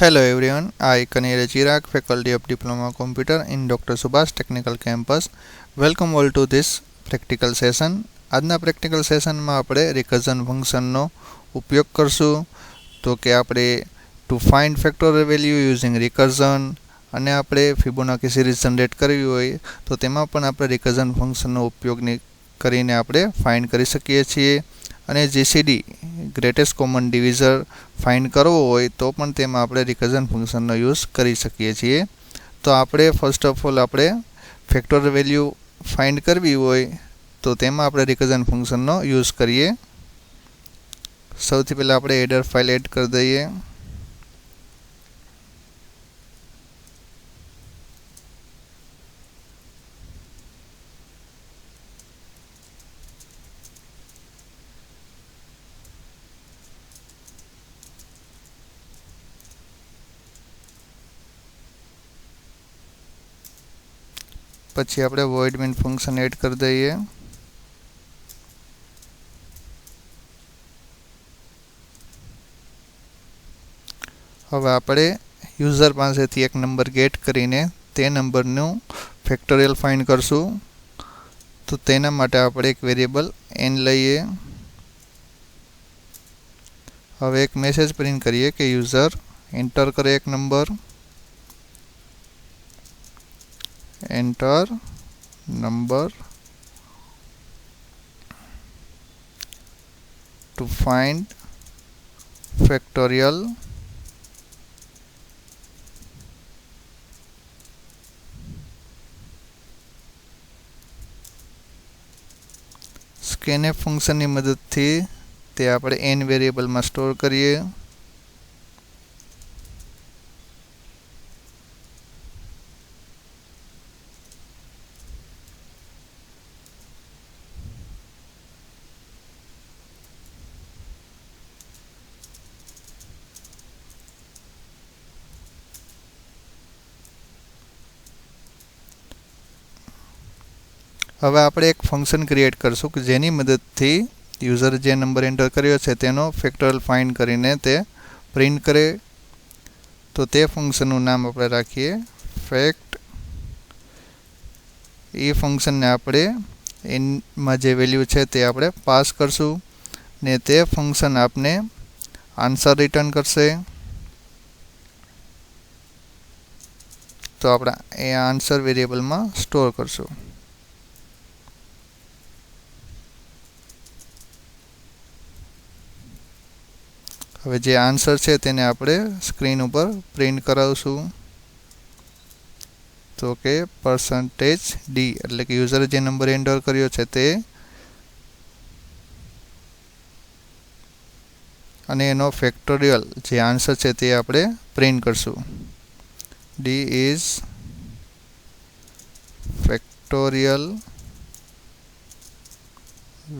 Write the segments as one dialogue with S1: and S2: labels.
S1: Hello everyone, I Kanira Chirag, Faculty of Diploma Computer in Dr. Subhash Technical Campus. Welcome all to this practical session. આજના practical સેશનમાં આપણે recursion ફંક્શનનો ઉપયોગ કરશું. તો કે આપણે to find factorial value using recursion અને આપણે ફિબોનાકી સિરીઝ જનરેટ કરવી હોય તો તેમાં પણ આપણે રિકર્ઝન ફંક્શનનો ઉપયોગ કરીને આપણે ફાઇન્ડ કરી શકીએ છીએ. અને જીસીડી ગ્રેટેસ્ટ કોમન ડિવિઝર ફાઇન્ડ કરવો હોય તો પણ તેમાં આપણે રિકર્ઝન ફંક્શનનો યુઝ કરી શકીએ છીએ. તો આપણે ફર્સ્ટ ઓફ ઓલ આપણે ફેક્ટોરિયલ વેલ્યુ ફાઇન્ડ કરવી હોય તો તેમાં આપણે રિકર્ઝન ફંક્શનનો યુઝ કરીએ. સૌથી પહેલાં આપણે હેડર ફાઇલ એડ કરી દઈએ. પછી આપણે void main ફંક્શન એડ કરી દઈએ. હવે આપણે યુઝર પાસેથી એક નંબર ગેટ કરીને તે નંબરનું ફેક્ટોરિયલ ફાઇન્ડ કરશું. તો તેના માટે આપણે એક વેરિયેબલ n લઈએ. હવે એક મેસેજ પ્રિન્ટ કરીએ કે યુઝર એન્ટર કરે એક number. Enter number to find factorial scanf ફંક્શનની મદદથી તે આપણે n વેરિયેબલમાં સ્ટોર કરીએ. હવે આપણે એક ફંક્શન ક્રિએટ કરશું કે જેની મદદથી યુઝર જે નંબર એન્ટર કર્યો છે તેનો ફેક્ટોરિયલ ફાઇન્ડ કરીને તે પ્રિન્ટ કરે. તો તે ફંક્શનનું નામ આપણે રાખીએ ફેક્ટ. એ ફંક્શનને આપણે એનમાં જે વેલ્યુ છે તે આપણે પાસ કરશું ને તે ફંક્શન આપને આન્સર રિટર્ન કરશે. તો આપણે એ આન્સર વેરિયેબલમાં સ્ટોર કરશું. હવે જે આન્સર છે તેને આપણે સ્ક્રીન ઉપર પ્રિન્ટ કરાવશું. તો કે %d એટલે કે યુઝરે જે નંબર એન્ટર કર્યો છે તે અને એનો ફેક્ટોરિયલ જે આન્સર છે તે આપણે પ્રિન્ટ કરશું. d is factorial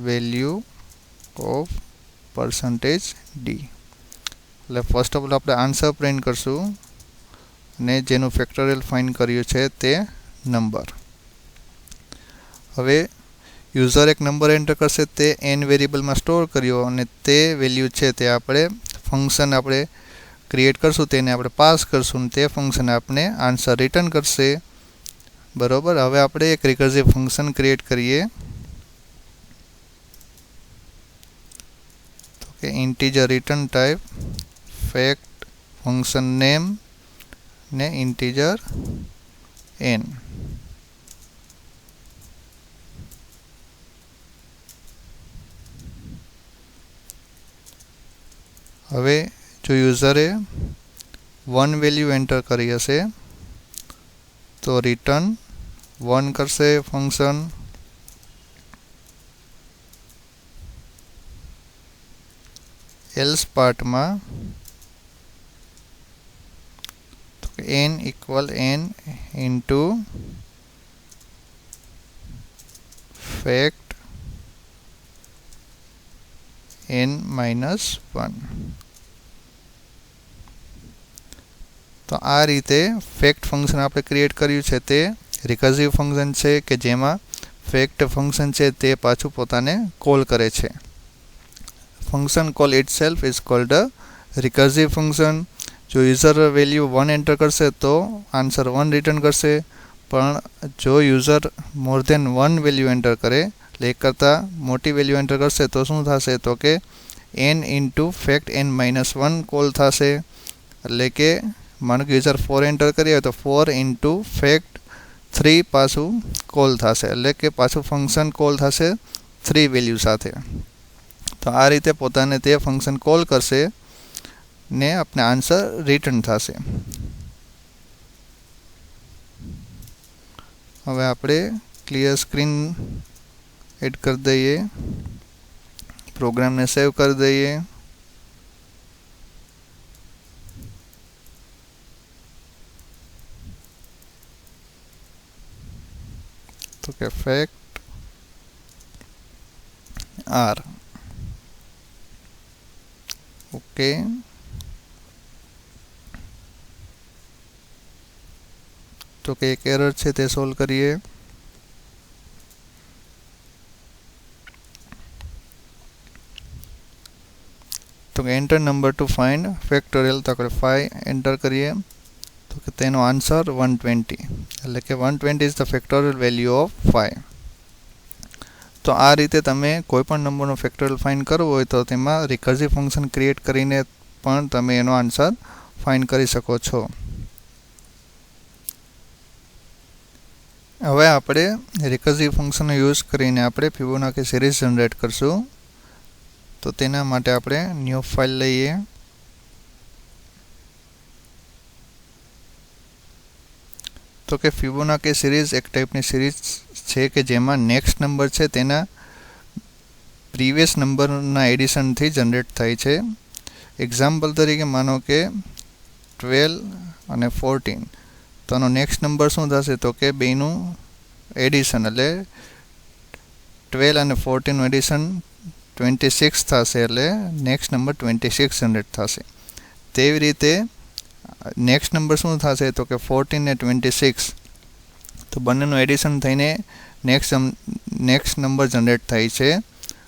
S1: value of %d. એટલે ફર્સ્ટ ઓફ ઓલ આપણે આન્સર પ્રિન્ટ કરશું અને જેનું ફેક્ટોરિયલ ફાઇન્ડ કર્યું છે તે નંબર. હવે યુઝર એક નંબર એન્ટર કરશે તે n વેરિયેબલમાં સ્ટોર કર્યો અને તે વેલ્યુ છે તે આપણે ફંક્શન આપણે ક્રિએટ કરશું તેને આપણે પાસ કરશું અને તે ફંક્શન આપણે આન્સર રિટર્ન કરશે. બરોબર. હવે આપણે એક રિકર્સિવ ફંક્શન ક્રિએટ કરીએ. તો કે integer return type fact function name ને integer n. હવે જો યુઝરે 1 વેલ્યુ એન્ટર કરી હશે તો રિટર્ન 1 કરશે ફંક્શન. એલ્સ પાર્ટમાં n equal n into fact n minus 1. તો આ રીતે ફેક્ટ ફંક્શન આપણે ક્રિએટ કર્યું છે તે રિકર્સિવ ફંક્શન છે કે જેમાં ફેક્ટ ફંક્શન છે તે પાછું પોતાને કોલ કરે છે. function call itself is called a recursive function. જો યુઝર વેલ્યુ 1 એન્ટર કરશે તો આન્સર 1 રિટર્ન કરશે, પણ જો user more than 1 value enter કરે એટલે એક કરતાં મોટી વેલ્યુ એન્ટર કરશે તો શું થશે, તો કે n into fact n-1 call થશે. એટલે કે માનો કે યુઝર 4 એન્ટર કરી હોય તો 4 ઇન્ટુ ફેક્ટ 3 પાછું કોલ થશે, એટલે કે પાછું ફંક્શન કોલ થશે 3 વેલ્યુ સાથે. તો આ રીતે પોતાને તે ફંક્શન કોલ કરશે ને આપણે આન્સર રિટર્ન થશે. હવે આપણે ક્લિયર સ્ક્રીન એડ કરી દઈએ, પ્રોગ્રામને સેવ કરી દઈએ. તો કે ફેક્ટ આર ઓકે. તો કે એક એરર છે તે સોલ્વ કરીએ. તો કે enter number to find factorial, તો આપણે 5 એન્ટર કરીએ તો કે તેનો આન્સર 120, એટલે કે 120 is the factorial value of 5. તો આ રીતે તમે કોઈપણ નંબરનો ફેક્ટોરિયલ ફાઇન્ડ કરવો હોય તો તેમાં રિકર્સિવ ફંક્શન ક્રિએટ કરીને પણ તમે એનો આન્સર ફાઇન્ડ કરી શકો છો. હવે આપણે રિકર્સિવ ફંક્શનનો યુઝ કરીને આપણે ફિબોનાકી સિરીઝ જનરેટ કરશું. તો તેના માટે આપણે ન્યૂ ફાઇલ લઈએ. તો કે ફિબોનાકી સિરીઝ એક ટાઈપની સિરીઝ છે કે જેમાં નેક્સ્ટ નંબર છે તેના પ્રીવિયસ નંબરના એડિશનથી જનરેટ થાય છે. એક્ઝામ્પલ તરીકે માનો કે 12 અને 14, તો આનો નેક્સ્ટ નંબર શું થશે, તો કે બેનું એડિશન, એટલે 12 અને 14નું એડિશન 26 થશે, એટલે નેક્સ્ટ નંબર 26 જનરેટ થશે. તેવી રીતે નેક્સ્ટ નંબર શું થશે, તો કે 14 ને 26, તો બંનેનું એડિશન થઈને નેક્સ્ટ નંબર જનરેટ થાય છે,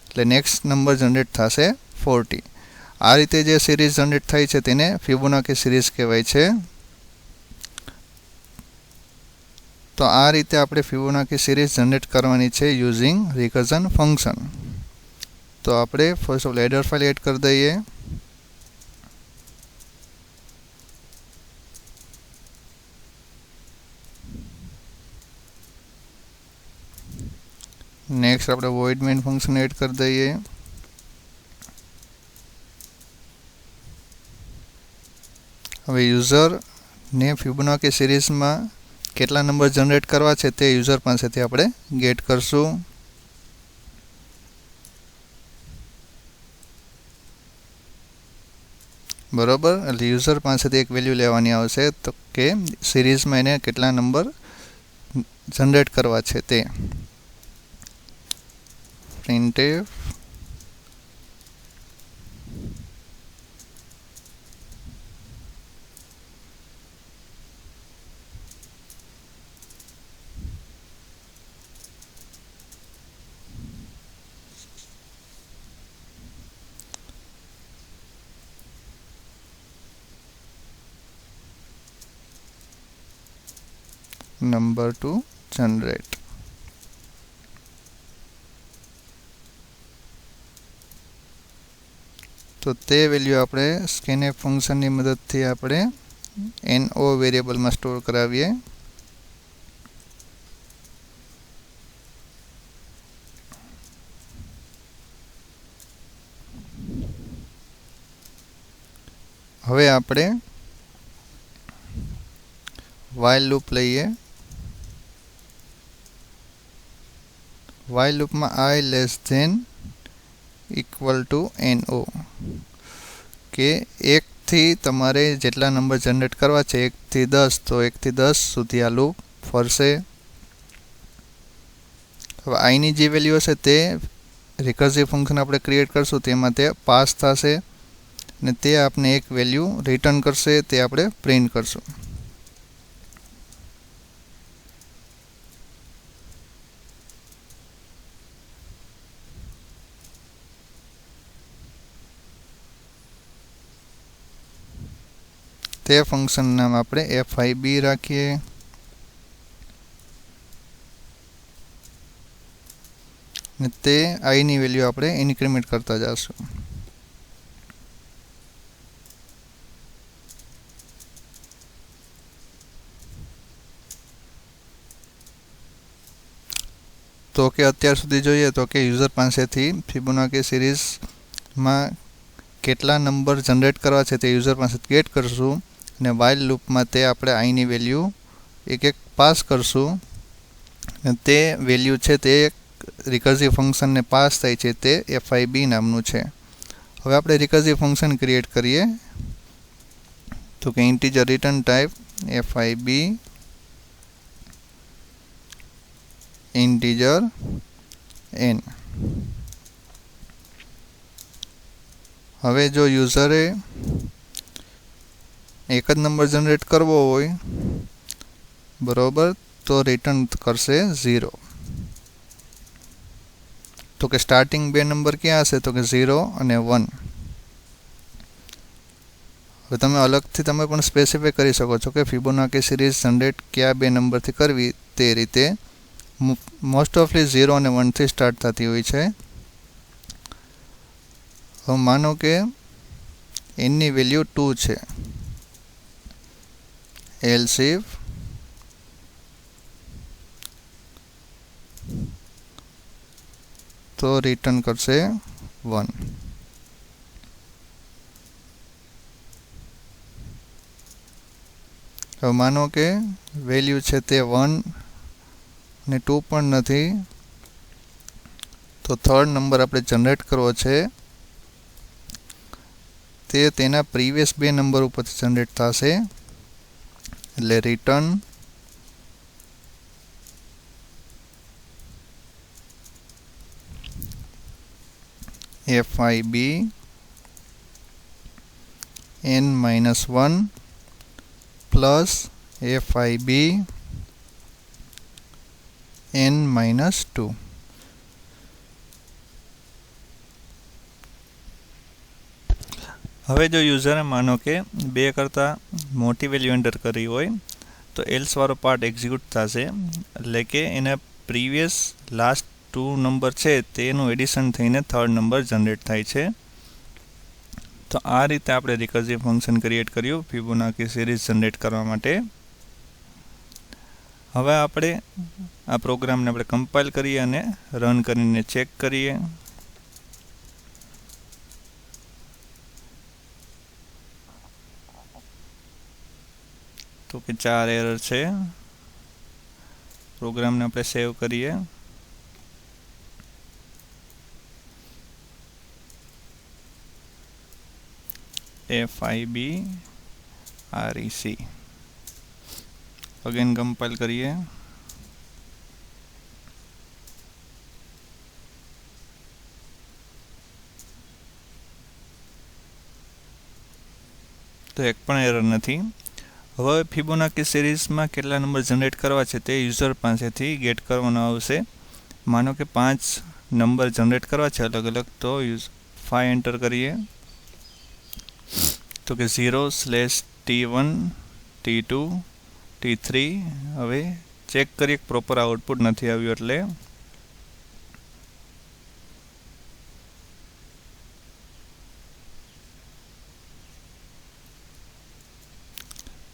S1: એટલે નેક્સ્ટ નંબર જનરેટ થશે 40. આ રીતે જે સિરીઝ જનરેટ થાય છે તેને ફિબોનાકી સિરીઝ કહેવાય છે. તો આ રીતે આપણે ફિબોનાકી સિરીઝ જનરેટ કરવાની છે યુઝિંગ રિકર્ઝન ફંક્શન. તો આપણે first of header file add કરી દઈએ. નેક્સ્ટ આપણે વોઇડ મેઇન ફંક્શન એડ કરી દઈએ. હવે યુઝરને ફિબોનાકી સિરીઝમાં કેટલા નંબર જનરેટ કરવા છે તે યુઝર પાસેથી આપણે ગેટ કરશું. બરોબર, એટલે યુઝર પાસેથી એક વેલ્યુ લેવાની આવશે, તો કે સિરીઝમાં એને કેટલા નંબર જનરેટ કરવા છે તે. printf number to generate. તો તે વેલ્યુ આપણે scanf ફંક્શનની મદદથી આપણે no વેરિયેબલમાં સ્ટોર કરાવીએ. હવે આપણે while લૂપ લઈએ. while લૂપમાં I less than equal to no, કે 1 થી તમારે જેટલા નંબર જનરેટ કરવા છે 1 થી 10, તો 1 થી 10 સુધી આ લૂપ ફરશે. હવે I ની જે વેલ્યુ હશે તે રિકર્સિવ ફંક્શન આપણે ક્રિએટ કરશું તેમાં તે પાસ થશે અને તે આપણે એક વેલ્યુ રિટર્ન કરશે, તે આપણે પ્રિન્ટ કરશું. તે ફંક્શન નામ આપણે FIB રાખીએ. ને તે I ની વેલ્યુ આપણે ઇન્ક્રીમેન્ટ કરતા જઈશું. તો કે અત્યાર સુધી જોઈએ તો કે યુઝર પાસેથી ફિબોનાકી સિરીઝમાં કેટલા નંબર જનરેટ કરવા છે તે યુઝર પાસેથી ગેટ કરશું અને વાઇલ લૂપમાં તે આપણે I ની વેલ્યુ એક એક પાસ કરશું અને તે વેલ્યુ છે તે રિકર્સિવ ફંક્શનને પાસ થાય છે તે FIB નામનું છે. હવે આપણે રિકર્સિવ ફંક્શન ક્રિએટ કરીએ તો કે integer return type FIB integer n. હવે જો યુઝરે એક જ નંબર જનરેટ કરવો હોય બરોબર તો રિટર્ન કરશે 0. તો કે સ્ટાર્ટિંગ બે નંબર ક્યાં હશે તો કે 0 અને 1. હવે તમે અલગથી તમે પણ સ્પેસિફાઈ કરી શકો છો કે ફિબોનાકી સિરીઝ જનરેટ કયા બે નંબરથી કરવી. તે રીતે મોસ્ટ ઓફલી 0 અને 1 થી સ્ટાર્ટ થતી હોય છે. હવે માનો કે n ની વેલ્યુ 2 છે. એલ્સ ઇફ તો રિટર્ન કરશે 1. હવે માનો કે વેલ્યુ છે તે 1 ને 2 પણ નથી તો થર્ડ નંબર આપણે જનરેટ કરવો છે તે તેના પ્રીવિયસ બે નંબર ઉપરથી જનરેટ થશે એટલે return FIB n-1 plus FIB n-2. હવે જો યુઝરે માનો કે 2 કરતાં મોટી વેલ્યુ એન્ટર કરી હોય તો એલ્સ વાળો પાર્ટ એક્ઝિક્યુટ થશે એટલે કે એના પ્રીવિયસ લાસ્ટ 2 નંબર છે તેનું એડિશન થઈને થર્ડ નંબર જનરેટ થાય છે. તો આ રીતે આપણે રિકર્સિવ ફંક્શન ક્રિએટ કર્યું ફિબોનાકી સિરીઝ જનરેટ કરવા માટે. હવે આપણે આ પ્રોગ્રામને આપણે કમ્પાઇલ કરીએ અને રન કરીને ચેક કરીએ. તો કે 4 એરર છે. પ્રોગ્રામને આપણે સેવ કરીએ. FIB REC અગેન કમ્પાઇલ કરીએ. તો એક પણ એરર નથી. હવે ફિબોનાકી સિરીઝમાં કેટલા નંબર જનરેટ કરવા છે તે યુઝર પાસેથી ગેટ કરવાનો આવશે. માનો કે 5 નંબર જનરેટ કરવા છે અલગ અલગ તો 5 એન્ટર કરીએ તો કે 0/T1 T2 T3. હવે ચેક કરીએ પ્રોપર આઉટપુટ નથી આવ્યું એટલે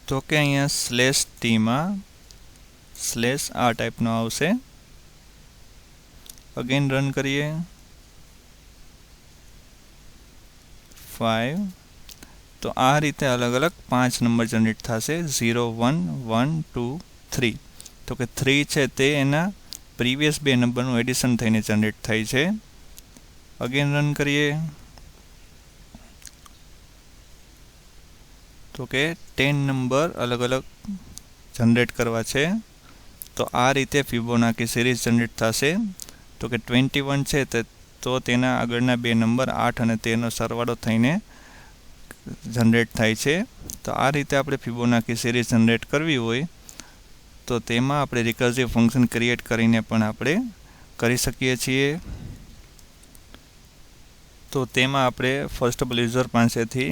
S1: તો કે અહીંયા /T માં / આ ટાઈપનો આવશે. અગેન રન કરીએ. 5. તો આ રીતે અલગ અલગ 5 નંબર જનરેટ થશે 0 1 1 2 3. તો કે 3 છે તે એના પ્રીવિયસ બે નંબરનું એડિશન થઈને જનરેટ થાય છે. અગેન રન કરીએ તો કે 10 નંબર અલગ અલગ જનરેટ કરવા છે. તો આ રીતે ફિબોનાકી સિરીઝ જનરેટ થશે. તો કે 21 છે તો તેના આગળના બે નંબર 8 અને 13 નો સરવાળો થઈને જનરેટ થાય છે. તો આ રીતે આપણે ફિબોનાકી સિરીઝ જનરેટ કરવી હોય તો તેમાં આપણે રિકર્સિવ ફંક્શન ક્રિએટ કરીને પણ આપણે કરી શકીએ છીએ. તો તેમાં આપણે ફર્સ્ટ ઓફ ઓલ યુઝર પાસેથી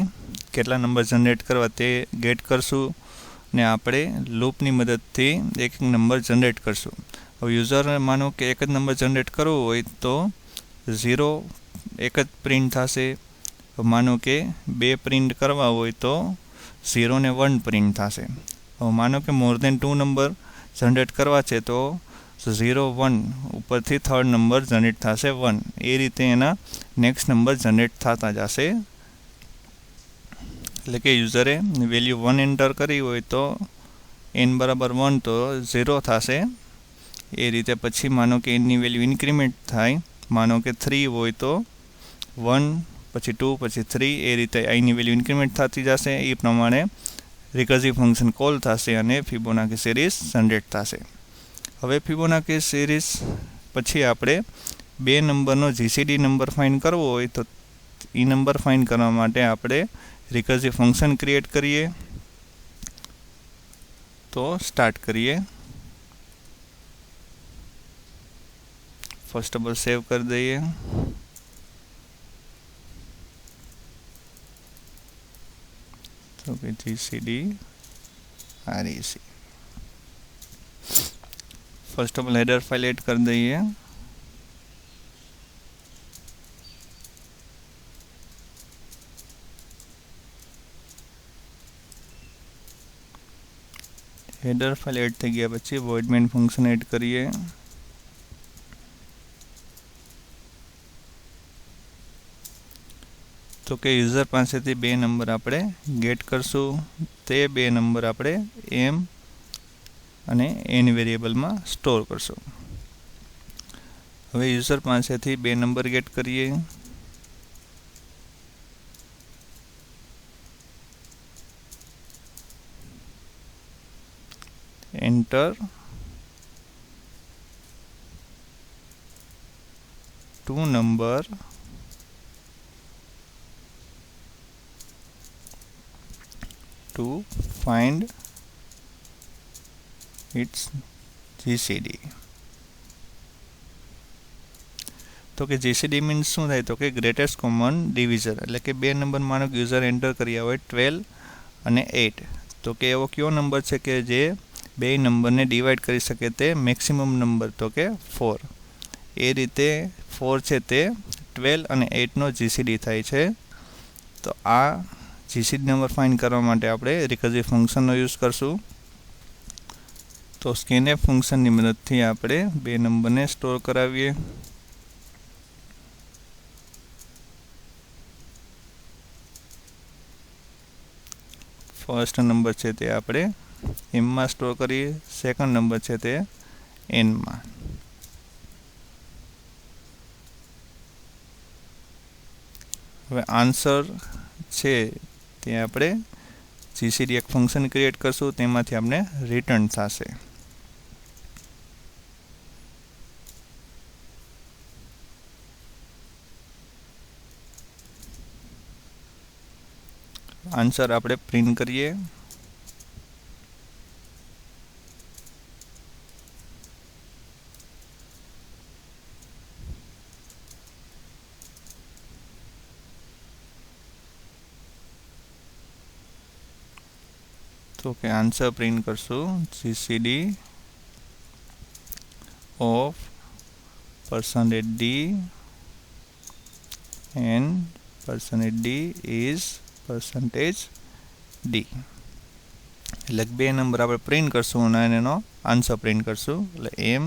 S1: કેટલા નંબર જનરેટ કરવા તે ગેટ કરશું ને આપણે લૂપની મદદથી એક એક નંબર જનરેટ કરશું. હવે યુઝર માનો કે એક જ નંબર જનરેટ કરવો હોય તો 0 એક જ પ્રિન્ટ થશે. માનો કે 2 પ્રિન્ટ કરવા હોય તો 0 ને 1 પ્રિન્ટ થશે. હવે માનો કે મોર દેન 2 નંબર જનરેટ કરવા છે તો 0 1 ઉપરથી થર્ડ નંબર જનરેટ થશે 1. એ રીતે એના નેક્સ્ટ નંબર જનરેટ થતા જશે. એટલે કે યુઝરે વેલ્યુ 1 એન્ટર કરી હોય તો n બરાબર 1 તો 0 થશે. એ રીતે પછી માનો કે એની વેલ્યુ ઇન્ક્રીમેન્ટ થાય. માનો કે 3 હોય તો 1 પછી 2 પછી 3 એ રીતે આની વેલ્યુ ઇન્ક્રીમેન્ટ થતી જશે. એ પ્રમાણે રિકર્સિવ ફંક્શન કોલ થશે અને ફિબોનાકી સિરીઝ જનરેટ થશે. હવે ફિબોનાકી સિરીઝ પછી આપણે 2 નંબરનો જીસીડી નંબર ફાઇન્ડ કરવો હોય તો એ નંબર ફાઇન્ડ કરવા માટે આપણે રિકર્સિવ ફંક્શન ક્રિએટ કરીએ. તો સ્ટાર્ટ કરીએ. ફર્સ્ટ ઓફ ઓલ સેવ કરી દઈએ. તો કે GCD REC. First of all header file add કરી દઈએ. હેડર ફાઇલ એડ થઈ ગયા પછી વોઇડ મેઇન ફંક્શન એડ કરીએ. તો કે યુઝર પાસેથી 2 નંબર આપણે ગેટ કરશું. તે 2 નંબર આપણે m અને n વેરિયેબલમાં સ્ટોર કરશું. હવે યુઝર પાસેથી 2 નંબર ગેટ કરીએ. Enter 2 number to find its GCD. તો કે GCD મીન્સ શું થાય તો કે ગ્રેટેસ્ટ કોમન ડિવિઝર. એટલે કે 2 નંબર માનો કે યુઝર એન્ટર કર્યા હોય 12 અને 8. તો કે એવો કયો નંબર છે કે જે 2 નંબરને ડિવાઈડ કરી શકે તે મેક્સિમમ નંબર તો કે 4. એ રીતે 4 છે તે 12 અને 8નો GCD થાય છે. તો આ જીસીડી નંબર ફાઇન્ડ કરવા માટે આપણે રિકર્સિવ ફંક્શનનો યુઝ કરશું. તો સ્કેનએફ ફંક્શનની મદદથી આપણે 2 નંબરને સ્ટોર કરાવીએ. ફર્સ્ટ નંબર છે તે આપણે એમમાં સ્ટોર કરીએ. સેકન્ડ નંબર છે તે એનમાં. હવે આન્સર છે તે આપણે જીસીડી એક ફંક્શન ક્રિએટ કરશું. તેમાંથી આપણે રિટર્ન થશે. આન્સર આપણે પ્રિન્ટ કરીએ. તો કે આન્સર પ્રિન્ટ કરશું GCD of %d and %d is %d. એટલે 2 નંબર આપણે પ્રિન્ટ કરશું અને એનો આન્સર પ્રિન્ટ કરશું. એટલે m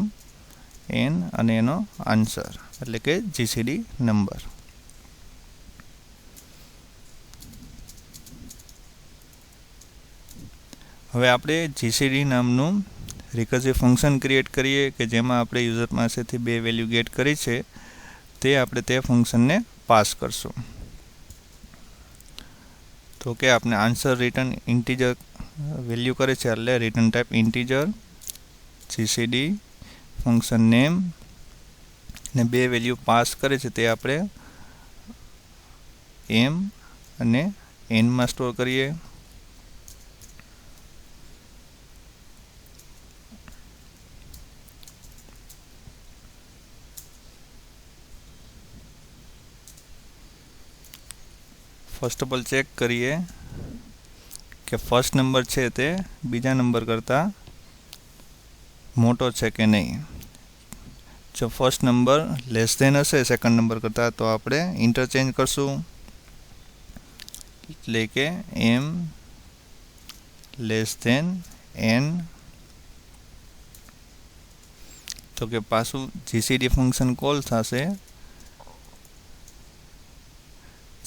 S1: n અને એનો આન્સર એટલે કે જીસીડી નંબર. હવે આપણે જીસીડી નામનું રિકર્સિવ ફંક્શન ક્રિએટ કરીએ કે જેમાં આપણે યુઝર પાસેથી 2 વેલ્યુ ગેટ કરી છે તે આપણે તે ફંક્શનને પાસ કરશું. તો કે આપણે આન્સર રિટર્ન ઇન્ટીજર વેલ્યુ કરે છે એટલે return type integer GCD function name ને 2 વેલ્યુ પાસ કરે છે તે આપણે m અને n માં સ્ટોર કરીએ. ફર્સ્ટ ઓફ ઓલ ચેક કરીએ કે ફર્સ્ટ નંબર છે તે બીજા નંબર કરતાં મોટો છે કે નહીં. જો ફર્સ્ટ નંબર લેસ ધેન હશે સેકન્ડ નંબર કરતાં તો આપણે ઇન્ટરચેન્જ કરશું, એટલે કે m લેસ ધેન n. તો કે પાછું જીસીડી ફંક્શન કોલ થશે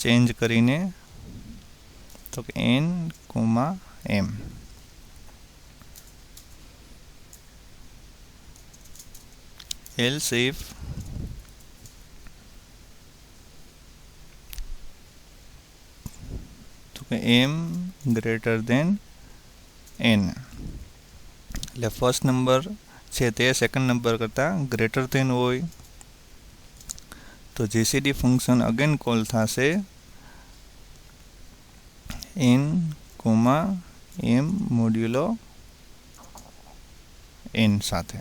S1: ચેન્જ કરીને, તો કે n, m. else if તો કે m greater than n, એટલે ફર્સ્ટ નંબર છે તે સેકન્ડ નંબર કરતાં ગ્રેટર ધેન હોય તો જીસીડી ફંક્શન અગેન કોલ થશે n, m મોડ્યુલો n સાથે.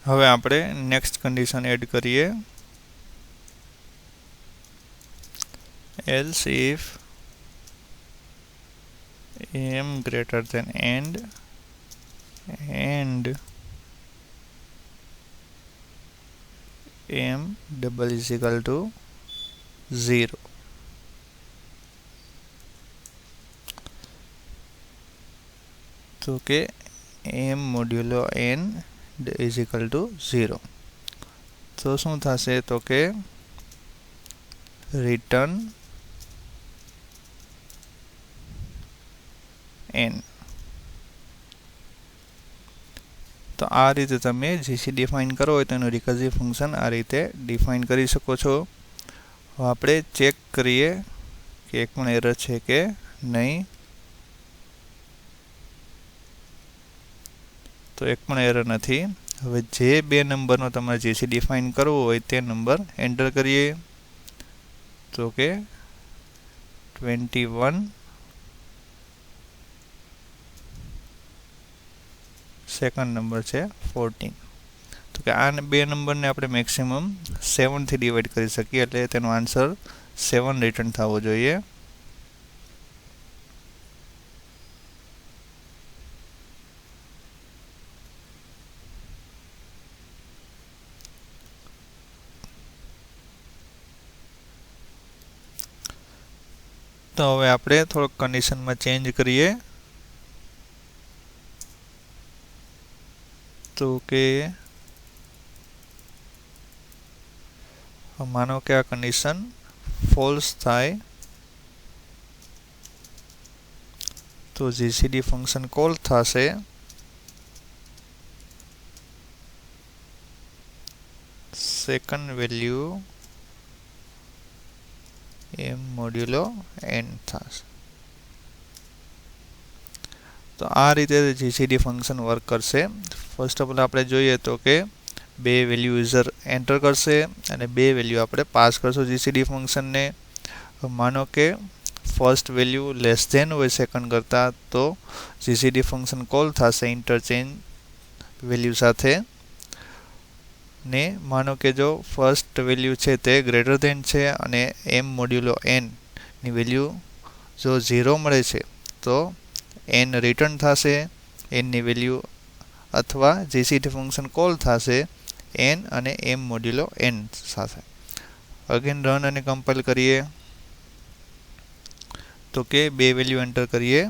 S1: હવે આપણે નેક્સ્ટ કન્ડિશન એડ કરીએ. else if m greater than n and m double is equal to 0. તો કે m મોડ્યુલો n is equal to 0. તો શું થશે તો કે return n. તો આ રીતે તમે જીસી ડિફાઇન કરો હોય તો એનું રિકર્સિવ ફંક્શન આ રીતે ડિફાઇન કરી શકો છો. હવે આપણે ચેક કરીએ કે એક પણ એરર છે કે નહીં. તો એક પણ એરર નથી. હવે જે બે નંબરનો તમારે જીસી ડિફાઇન કરવો હોય તે નંબર એન્ટર કરીએ. તો કે 21, સેકન્ડ નંબર છે 14. તો કે આ બે નંબરને આપણે મેક્સિમમ 7 થી ડિવાઈડ કરી શકીએ, એટલે તેનો આન્સર 7 રિટર્ન થવો જોઈએ. તો હવે આપણે થોડોક કન્ડિશનમાં ચેન્જ કરીએ. તો કે માનો કે આ કન્ડિશન ફોલ્સ થાય તો જીસીડી ફંક્શન કોલ થશે સેકન્ડ વેલ્યુ m મોડ્યુલો n થશે. તો આ રીતે જીસીડી ફંક્શન વર્ક કરશે. ફર્સ્ટ ઓફ ઓલ આપણે જોઈએ તો કે બે વેલ્યુ યુઝર એન્ટર કરશે અને બે વેલ્યુ આપણે પાસ કરશું જીસીડી ફંક્શનને. માનો કે ફર્સ્ટ વેલ્યુ લેસ ધેન હોય સેકન્ડ કરતાં તો જીસીડી ફંક્શન કોલ થશે ઇન્ટરચેન્જ વેલ્યુ સાથે. ને માનો કે જો ફર્સ્ટ વેલ્યુ છે તે ગ્રેટર ધેન છે અને m મોડ્યુલો n ની વેલ્યુ જો 0 મળે છે તો n રિટર્ન થશે n ની વેલ્યુ, અથવા જીસીડી ફંક્શન કોલ થશે n અને m મોડ્યુલો n સાથે. અગેન રન અને કમ્પાઇલ કરીએ. તો કે બે વેલ્યુ એન્ટર કરીએ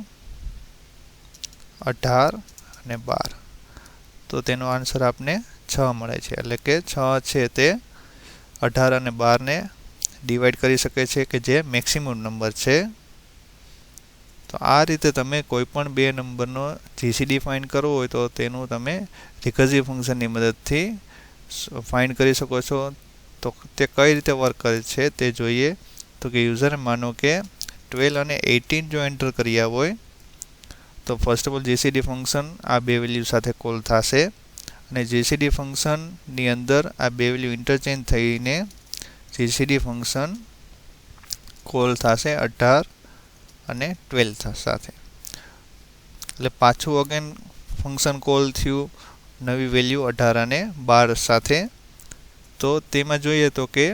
S1: 18 અને 12. તો તેનો આન્સર આપને 6 મળે છે, એટલે કે 6 છે તે 18 અને 12 ને ડિવાઈડ કરી શકે છે કે જે મેક્સિમમ નંબર છે. તો આ રીતે તમે કોઈ પણ બે નંબરનો જીસીડી ફાઇન્ડ કરવો હોય તો તેનું તમે રિકર્સિવ ફંક્શનની મદદથી ફાઇન્ડ કરી શકો છો. તો તે કઈ રીતે વર્ક કરે છે તે જોઈએ. તો કે યુઝર માનો કે 12 અને 18 જો એન્ટર કર્યા હોય તો first of all GCD function આ બે વેલ્યુ સાથે કોલ થશે અને જીસીડી ફંક્શનની અંદર આ બે વેલ્યુ ઇન્ટરચેન્જ થઈને જીસીડી ફંક્શન કોલ થશે 18 અને 12 સાથે. એટલે પાછું અગેન ફંક્શન કોલ થયું નવી વેલ્યુ 18 અને 12 સાથે. તો તેમાં જોઈએ તો કે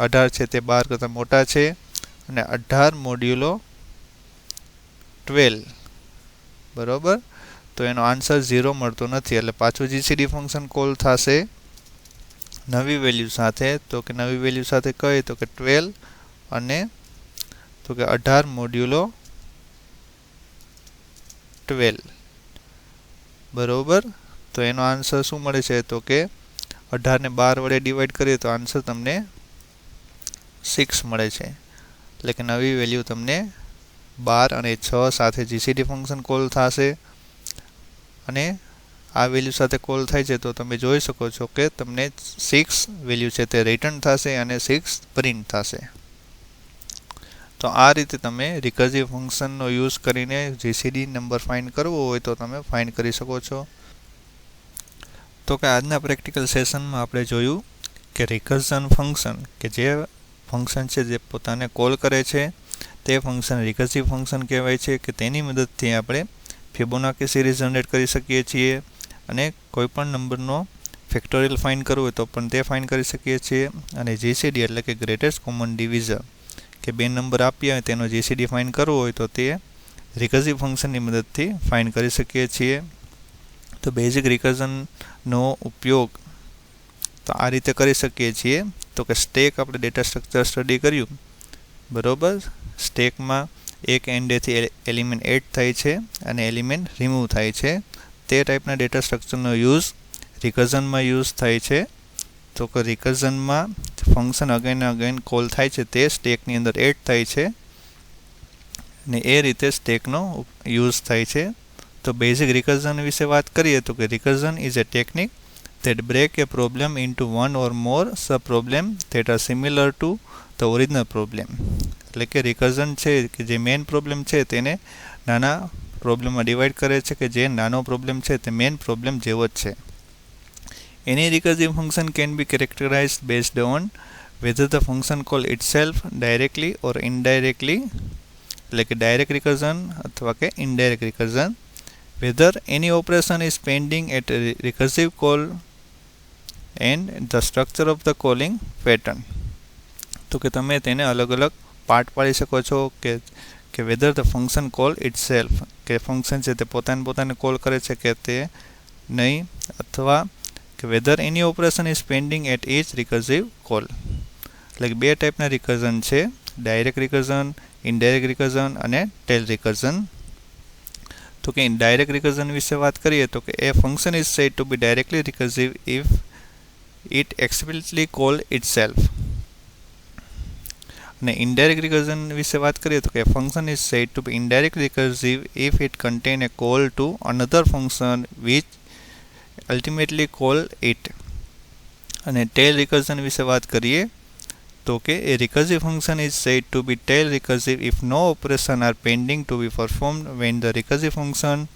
S1: 18 છે તે 12 કરતાં મોટા છે અને 18 મોડ્યુલો 12 બરોબર. તો એનો આન્સર 0 મળતો નથી એટલે પાછું જીસીડી ફંક્શન કોલ થશે નવી વેલ્યુ સાથે. તો કે નવી વેલ્યુ સાથે કઈ તો કે 12 અને તો કે 18 મોડ્યુલો 12 બરોબર. તો એનો આન્સર શું મળે છે તો કે 18 ને 12 વડે ડિવાઈડ કરીએ તો આન્સર તમને 6 મળે છે. એટલે કે નવી વેલ્યુ તમને 12 અને 6 સાથે જીસીડી ફંક્શન કોલ થશે અને આ વેલ્યુ સાથે કોલ થાય છે તો તમે જોઈ શકો છો કે તમને 6 વેલ્યુ છે તે રિટર્ન થશે અને 6 પ્રિન્ટ થશે. તો આ રીતે તમે રિકર્સિવ ફંક્શનનો યુઝ કરીને જીસીડી નંબર ફાઇન્ડ કરવો હોય તો તમે ફાઇન્ડ કરી શકો છો. તો કે આજના પ્રેક્ટિકલ સેશનમાં આપણે જોયું કે રિકર્ઝન ફંક્શન કે જે ફંક્શન છે જે પોતાને કોલ કરે છે તે ફંક્શન રિકર્સિવ ફંક્શન કહેવાય છે કે તેની મદદથી આપણે ફિબોનાકી સિરીઝ જનરેટ કરી શકીએ છીએ અને કોઈપણ નંબરનો ફેક્ટોરિયલ ફાઇન્ડ કરવું હોય તો પણ તે ફાઇન્ડ કરી શકીએ છીએ. અને જીસીડી એટલે કે ગ્રેટેસ્ટ કોમન ડિવિઝર કે બે નંબર આપ્યા હોય તેનો જીસીડી ફાઇન્ડ કરવો હોય તો તે રિકર્સિવ ફંક્શનની મદદથી ફાઇન્ડ કરી શકીએ છીએ. તો બેઝિક રિકર્ઝનનો ઉપયોગ તો આ રીતે કરી શકીએ છીએ. તો કે સ્ટેક આપણે ડેટા સ્ટ્રક્ચર સ્ટડી કર્યું બરોબર. સ્ટેકમાં એક એન્ડેથી એલિમેન્ટ એડ થાય છે અને એલિમેન્ટ રિમૂવ થાય છે. તે ટાઈપના ડેટા સ્ટ્રક્ચરનો યુઝ રિકર્ઝનમાં યુઝ થાય છે. તો કે રિકર્ઝનમાં ફંક્શન અગેન કોલ થાય છે તે સ્ટેકની અંદર એડ થાય છે અને એ રીતે સ્ટેકનો યુઝ થાય છે. તો બેઝિક રિકર્ઝન વિશે વાત કરીએ તો કે recursion is a technique that break a problem into one or more sub problem that are similar to the original problem. એટલે કે રિકર્ઝન છે કે જે મેઇન પ્રોબ્લેમ છે તેને નાના પ્રોબ્લેમમાં ડિવાઈડ કરે છે કે જે નાનો પ્રોબ્લેમ છે તે મેઇન પ્રોબ્લેમ જેવો જ છે. Any recursive function can be characterized based on whether the function call itself directly or indirectly, એટલે કે ડાયરેક્ટ રિકર્ઝન અથવા કે indirect recursion, whether any operation is pending at a recursive call and the structure of the calling pattern. તો કે તમે તેને અલગ અલગ પાર્ટ પાડી શકો છો કે whether the function call itself કે ફંક્શન છે તે પોતાને કોલ કરે છે કે તે નહીં, અથવા કે whether any operation is pending at each recursive call. એટલે કે બે ટાઈપના રિકર્ઝન છે, ડાયરેક્ટ રિકર્ઝન, ઇનડાયરેક્ટ રિકર્ઝન અને ટેલ રિકર્ઝન. તો કે ડાયરેક્ટ રિકર્ઝન વિશે વાત કરીએ તો કે એ function is said to be directly recursive if it explicitly call itself. અને ઇનડાયરેક્ટ રિકર્ઝન વિશે વાત કરીએ તો કે function is said to be indirect recursive if it contain a call to another function which ultimately call it. અને tail recursion વિશે વાત કરીએ તો કે a recursive function is said to be tail recursive if no operation are pending to be performed when the recursive function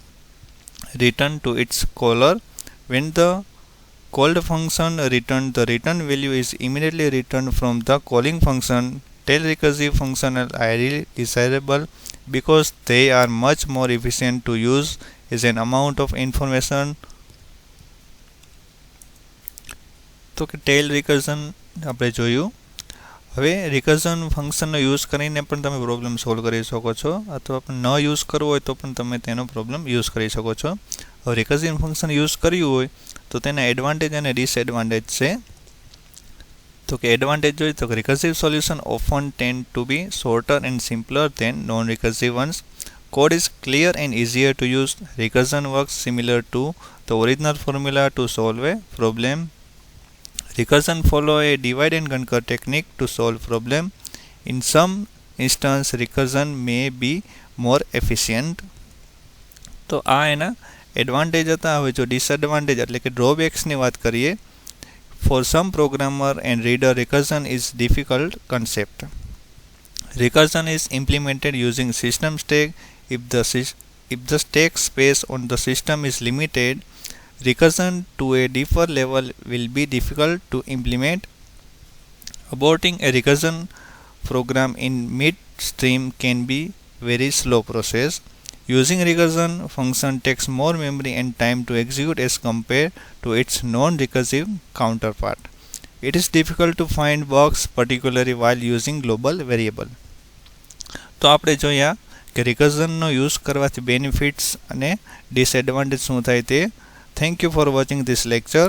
S1: return to its caller. When the called function return, the return value is immediately returned from the calling function. Tail recursive functions are highly desirable because they are much more efficient to use as an amount of information. તો કે ટેલ recursion આપણે જોયું. હવે recursion ફંક્શનનો use કરીને પણ તમે problem solve કરી શકો છો, અથવા પણ ન યુઝ કરવો હોય તો પણ તમે તેનો પ્રોબ્લેમ યુઝ કરી શકો છો. હવે રિકર્ઝન ફંક્શન યુઝ કર્યું હોય તો તેના એડવાન્ટેજ અને ડિસએડવાન્ટેજ છે. તો કે એડવાન્ટેજ જોઈએ તો recursive solution often tend to be shorter and simpler than non recursive ones. Code is clear and easier to use. Recursion works similar to the original formula to solve a problem. Recursion follow a divide and conquer technique to solve problem. In some instance, recursion may be more efficient. તો આ એના advantage હતા. હવે જો disadvantage એટલે કે ડ્રોબેક્સની વાત કરીએ, for some programmer and reader, recursion is difficult concept. Recursion is implemented using system stack. If the stack space on the system is limited, recursion to a deeper level will be difficult to implement. Aborting a recursion program in midstream can be very slow process. Using recursion function takes more memory and time to execute as compared to its non-recursive counterpart. It is difficult to find bugs particularly while using global variable. તો આપણે જોયા કે રિકર્ઝનનો use કરવાથી benefits અને disadvantage શું થાય તે. Thank you for watching this lecture.